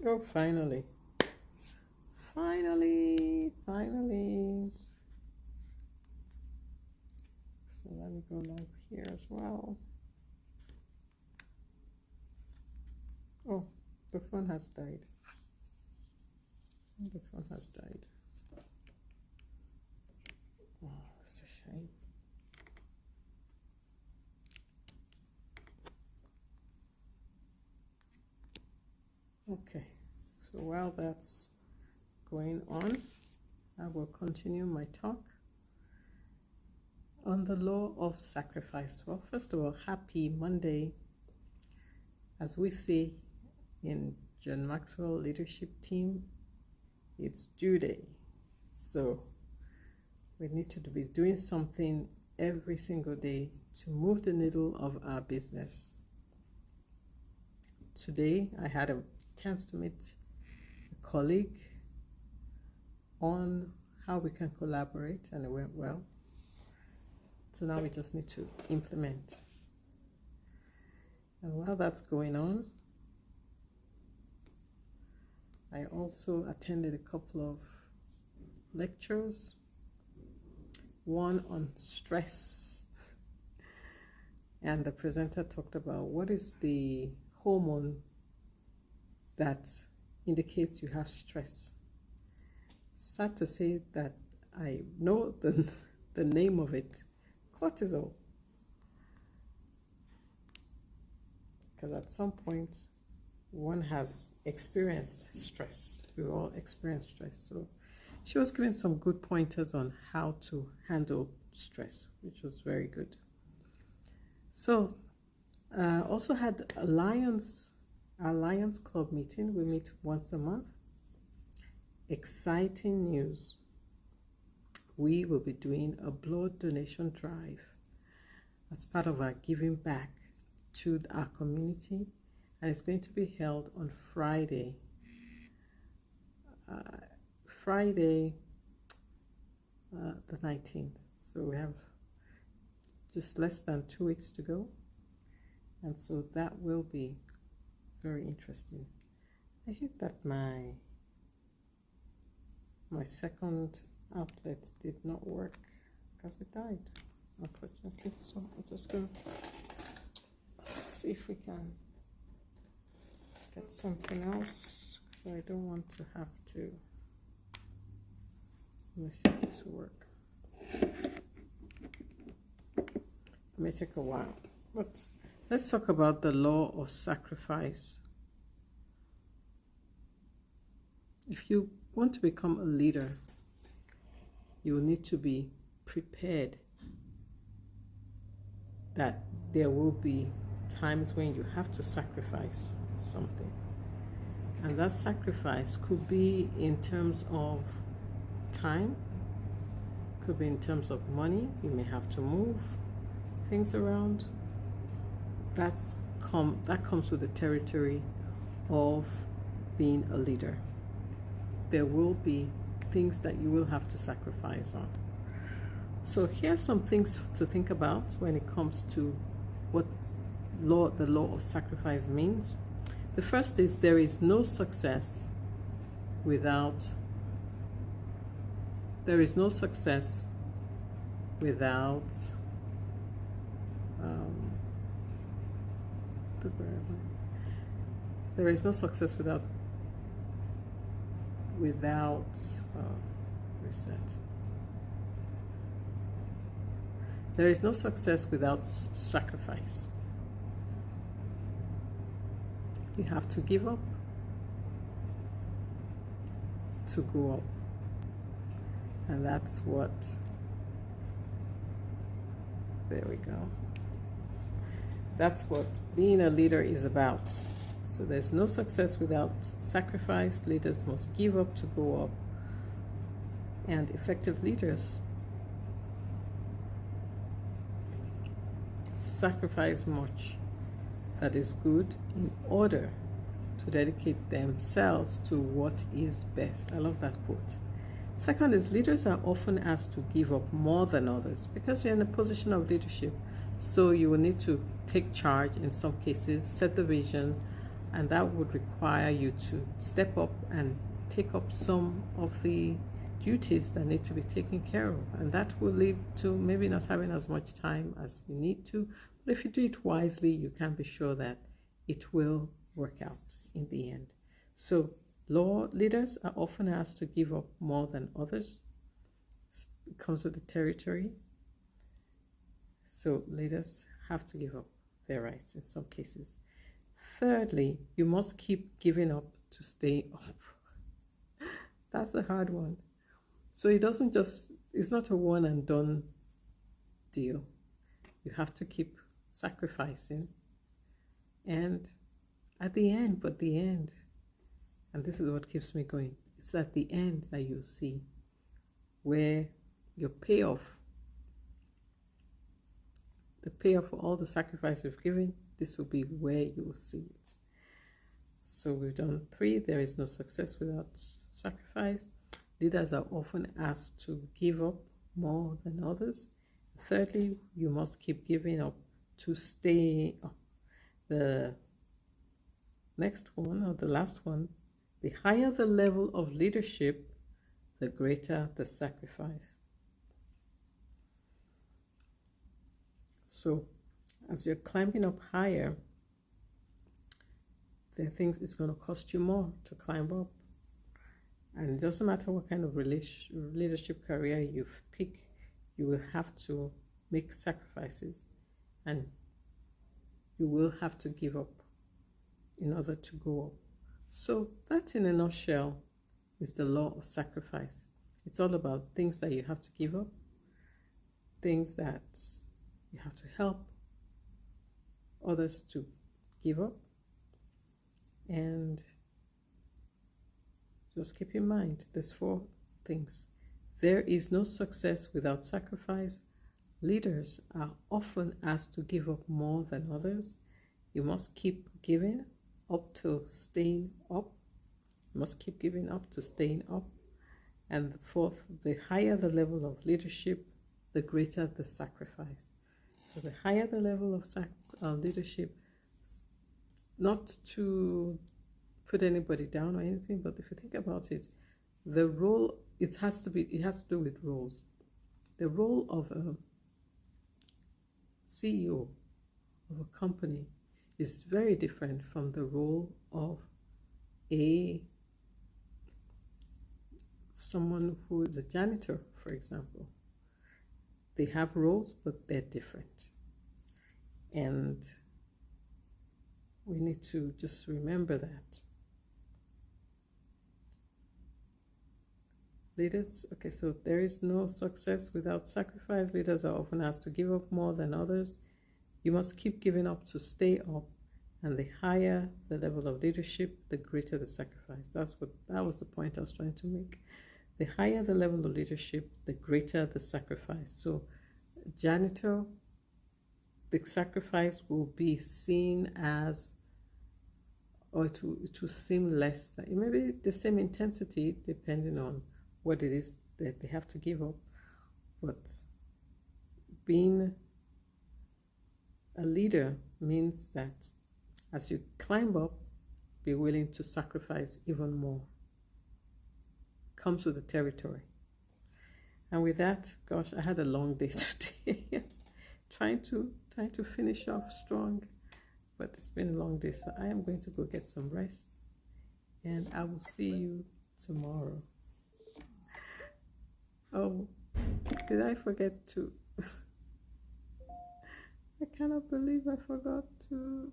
Oh, finally. Finally. So let me go live here as well. Oh, the phone has died. The phone has died. Oh, that's a shame. Okay, so while that's going on, I will continue my talk on the law of sacrifice. Well, first of all, happy Monday. As we say in John Maxwell Leadership Team, it's due day. So we need to be doing something every single day to move the needle of our business. Today, I had a chance to meet a colleague on how we can collaborate, and it went well. So now we just need to implement. And while that's going on, I also attended a couple of lectures, one on stress, and the presenter talked about what is the hormone that indicates you have stress. Sad to say that I know the name of it, cortisol. Because at some point, one has experienced stress. We all experience stress. So she was giving some good pointers on how to handle stress, which was very good. So also had our Lions Club meeting. We meet once a month. Exciting news. We will be doing a blood donation drive as part of our giving back to our community, and it's going to be held on Friday, the 19th. So we have just less than 2 weeks to go, and so that will be very interesting. I hate that my second outlet did not work because it died, unfortunately. So I'm just going to see if we can get something else, because I don't want to have to. Let me see if this will work. It may take a while, but let's talk about the law of sacrifice. If you want to become a leader, you will need to be prepared that there will be times when you have to sacrifice something. And that sacrifice could be in terms of time, could be in terms of money. You may have to move things around. That comes with the territory of being a leader. There will be things that you will have to sacrifice on. So here's some things to think about when it comes to what the law of sacrifice means. The first is there is no success without there is no success without there is no success without there is no success without sacrifice. You have to give up to go up. And that's what, there we go. That's what being a leader is about. So there's no success without sacrifice. Leaders must give up to go up. And effective leaders sacrifice much that is good in order to dedicate themselves to what is best. I love that quote. Second is leaders are often asked to give up more than others because you're in a position of leadership. So you will need to take charge in some cases, set the vision, and that would require you to step up and take up some of the duties that need to be taken care of, and that will lead to maybe not having as much time as you need to. But if you do it wisely, you can be sure that it will work out in the end. So leaders are often asked to give up more than others. It comes with the territory. So leaders have to give up their rights in some cases. Thirdly, you must keep giving up to stay up. That's a hard one. So it's not a one and done deal. You have to keep sacrificing. And at the end, and this is what keeps me going, it's at the end that you see where your payoff, the payoff for all the sacrifice you've given, this will be where you will see it. So we've done 3. There is no success without sacrifice. Leaders are often asked to give up more than others. Thirdly, you must keep giving up to stay up. The next one, or the last one, the higher the level of leadership, the greater the sacrifice. So as you're climbing up higher, there are things it's going to cost you more to climb up. And it doesn't matter what kind of leadership career you pick, you will have to make sacrifices, and you will have to give up in order to go up. So that, in a nutshell, is the law of sacrifice. It's all about things that you have to give up, things that you have to help others to give up, and just keep in mind there's 4 things. There is no success without sacrifice. Leaders are often asked to give up more than others. You must keep giving up to staying up. You must keep giving up to staying up. And the 4th, the higher the level of leadership, the greater the sacrifice. So the higher the level of leadership, not to put anybody down or anything, but if you think about it, the role, it has to do with roles. The role of a CEO of a company is very different from the role of someone who is a janitor, for example. They have roles, but they're different. And we need to just remember that. Leaders, okay, so there is no success without sacrifice. Leaders are often asked to give up more than others. You must keep giving up to stay up, and the higher the level of leadership, the greater the sacrifice. That was the point I was trying to make. The higher the level of leadership, the greater the sacrifice. So, janitor, the sacrifice will be seen as, or to seem less. It may be the same intensity depending on what it is that they have to give up, but being a leader means that as you climb up, be willing to sacrifice even more. Comes with the territory. And with that, gosh, I had a long day today. trying to finish off strong, but it's been a long day, so I am going to go get some rest, and I will see you tomorrow. Oh, did I forget to? I cannot believe I forgot to